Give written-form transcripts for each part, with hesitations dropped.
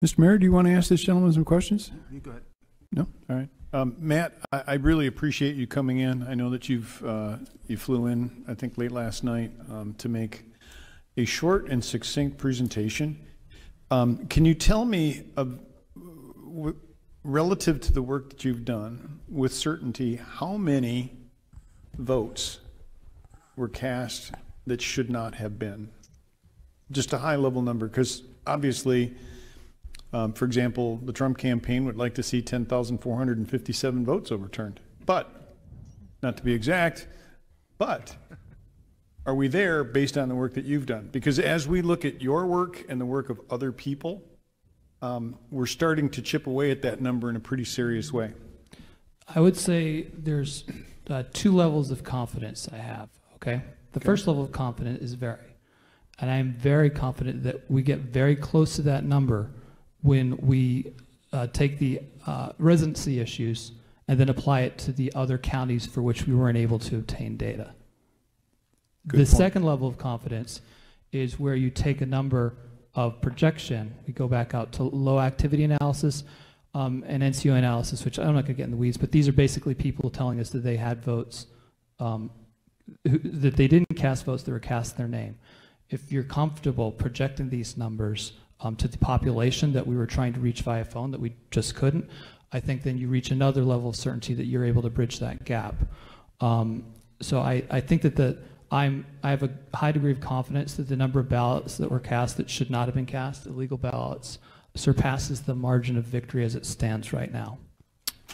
Mr. Mayor, do you want to ask this gentleman some questions? You go ahead. No? All right. Matt, I really appreciate you coming in. I know that you flew in, I think, late last night to make a short and succinct presentation. Can you tell me, relative to the work that you've done, with certainty, how many votes were cast that should not have been? Just a high-level number, because obviously, for example, the Trump campaign would like to see 10,457 votes overturned. But, not to be exact, but are we there based on the work that you've done? Because as we look at your work and the work of other people, we're starting to chip away at that number in a pretty serious way. I would say there's two levels of confidence I have, okay? The first level of confidence is very. And I'm very confident that we get very close to that number when we take the residency issues and then apply it to the other counties for which we weren't able to obtain data. The second level of confidence is where you take a number of projection. We go back out to low activity analysis and NCO analysis, which I'm not going to get in the weeds, but these are basically people telling us that they had votes, that they didn't cast votes that were cast in their name. If you're comfortable projecting these numbers to the population that we were trying to reach via phone that we just couldn't, I think then you reach another level of certainty that you're able to bridge that gap. So I think that I have a high degree of confidence that the number of ballots that were cast that should not have been cast, illegal ballots, surpasses the margin of victory as it stands right now.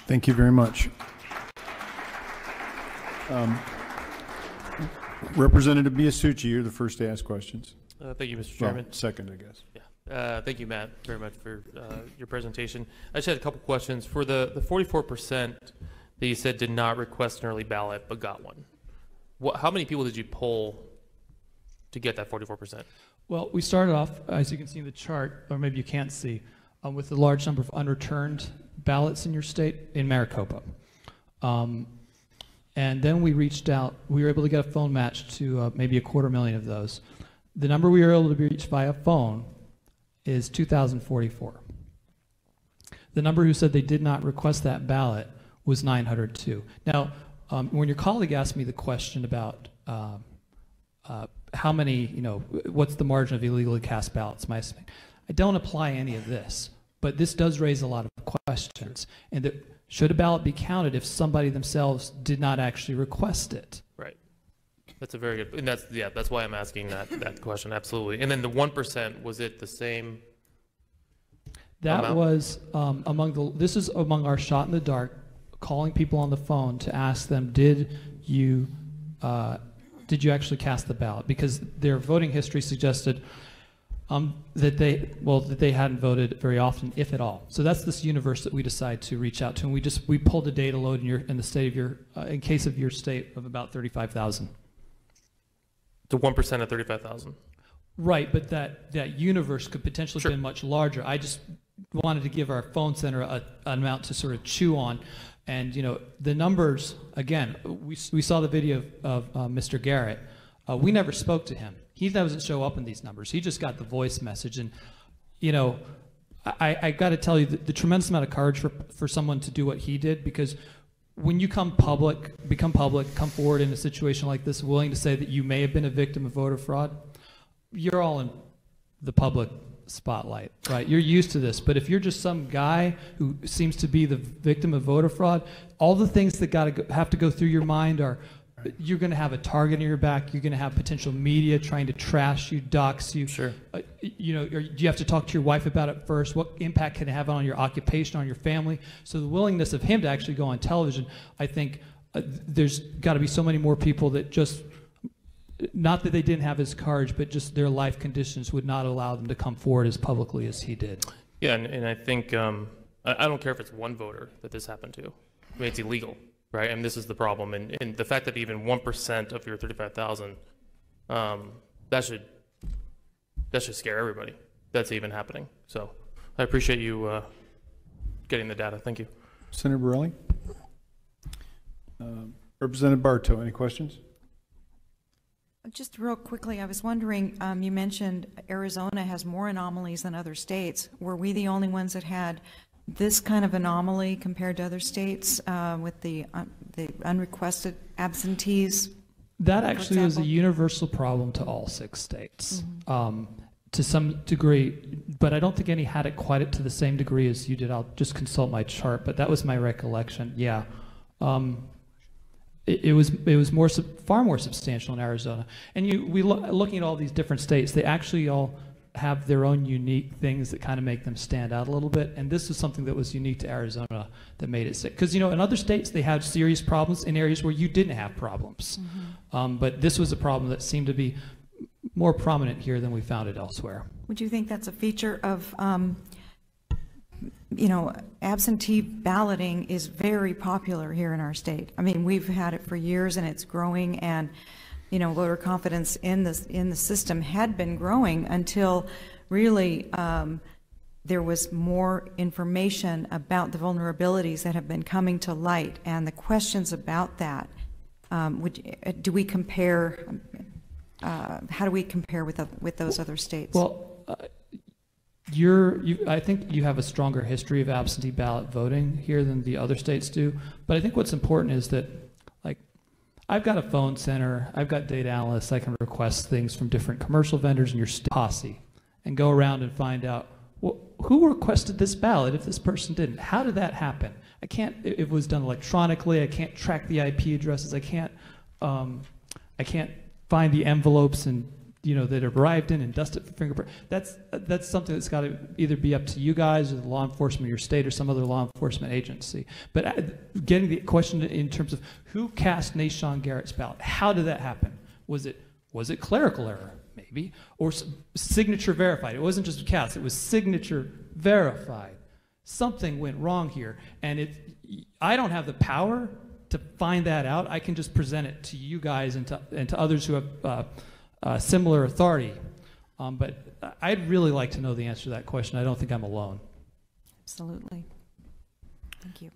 Thank you very much. Representative Biasucci, you're the first to ask questions. Thank you, Mr. Chairman. Well, second, I guess. Yeah. Thank you, Matt, very much for your presentation. I just had a couple questions. For the 44% that you said did not request an early ballot but got one, how many people did you poll to get that 44%? Well, we started off, as you can see in the chart, or maybe you can't see, with a large number of unreturned ballots in your state in Maricopa. And then we reached out, we were able to get a phone match to maybe 250,000 of those. The number we were able to reach via phone is 2,044. The number who said they did not request that ballot was 902. Now, when your colleague asked me the question about how many, what's the margin of illegally cast ballots, my estimate, I don't apply any of this, but this does raise a lot of questions. And that should a ballot be counted if somebody themselves did not actually request it? Right. That's a very good, and that's why I'm asking that question, absolutely. And then the 1%, was it the same? That amount? Was this is among our shot in the dark, calling people on the phone to ask them, did you actually cast the ballot? Because their voting history suggested that they hadn't voted very often, if at all. So that's this universe that we decide to reach out to, and we pulled a data load in the state of your, in case of your state, of about 35,000. To 1% of 35,000. Right, but that universe could potentially have been much larger. I just wanted to give our phone center an amount to sort of chew on. And the numbers, again, we saw the video of Mr. Garrett. We never spoke to him. He doesn't show up in these numbers. He just got the voice message. And I got to tell you the tremendous amount of courage for someone to do what he did, because when you become public, come forward in a situation like this, willing to say that you may have been a victim of voter fraud, you're all in the public spotlight, right? You're used to this. But if you're just some guy who seems to be the victim of voter fraud, all the things that have to go through your mind are, you're going to have a target on your back. You're going to have potential media trying to trash you, dox you. Sure. You have to talk to your wife about it first. What impact can it have on your occupation, on your family? So the willingness of him to actually go on television, I think there's got to be so many more people that just, not that they didn't have his courage, but just their life conditions would not allow them to come forward as publicly as he did. Yeah, and I think, I don't care if it's one voter that this happened to. I mean, it's illegal. Right, and this is the problem, and the fact that even 1% of your 35,000, that should scare everybody. That's even happening. So, I appreciate you getting the data. Thank you, Senator Borelli. Representative Bartow, any questions? Just real quickly, I was wondering, you mentioned Arizona has more anomalies than other states. Were we the only ones that had this kind of anomaly compared to other states with the unrequested absentees? That actually was a example? universal problem to all 6 states, to some degree, but I don't think any had it quite to the same degree as you did. I'll just consult my chart, but that was my recollection. Yeah, it was far more substantial in Arizona. And looking at all these different states, they actually all have their own unique things that kind of make them stand out a little bit. And this is something that was unique to Arizona that made it sick. Because, in other states, they had serious problems in areas where you didn't have problems. But this was a problem that seemed to be more prominent here than we found it elsewhere. Would you think that's a feature of, absentee balloting is very popular here in our state? I mean, we've had it for years and it's growing, and voter confidence in the system had been growing until really there was more information about the vulnerabilities that have been coming to light, and the questions about that. Do we compare? How do we compare with those other states? Well, I think you have a stronger history of absentee ballot voting here than the other states do. But I think what's important is that, I've got a phone center, I've got data analysts, I can request things from different commercial vendors in your posse and go around and find out, well, who requested this ballot if this person didn't? How did that happen? I can't, if it was done electronically, I can't track the IP addresses, I can't find the envelopes and that arrived in and dust it for fingerprint. That's something that's got to either be up to you guys or the law enforcement of your state or some other law enforcement agency. But getting the question in terms of who cast Nashawn Garrett's ballot, how did that happen? Was it clerical error, maybe, or signature verified? It wasn't just cast; it was signature verified. Something went wrong here, and I don't have the power to find that out. I can just present it to you guys and to others who have similar authority. But I'd really like to know the answer to that question. I don't think I'm alone. Absolutely. Thank you.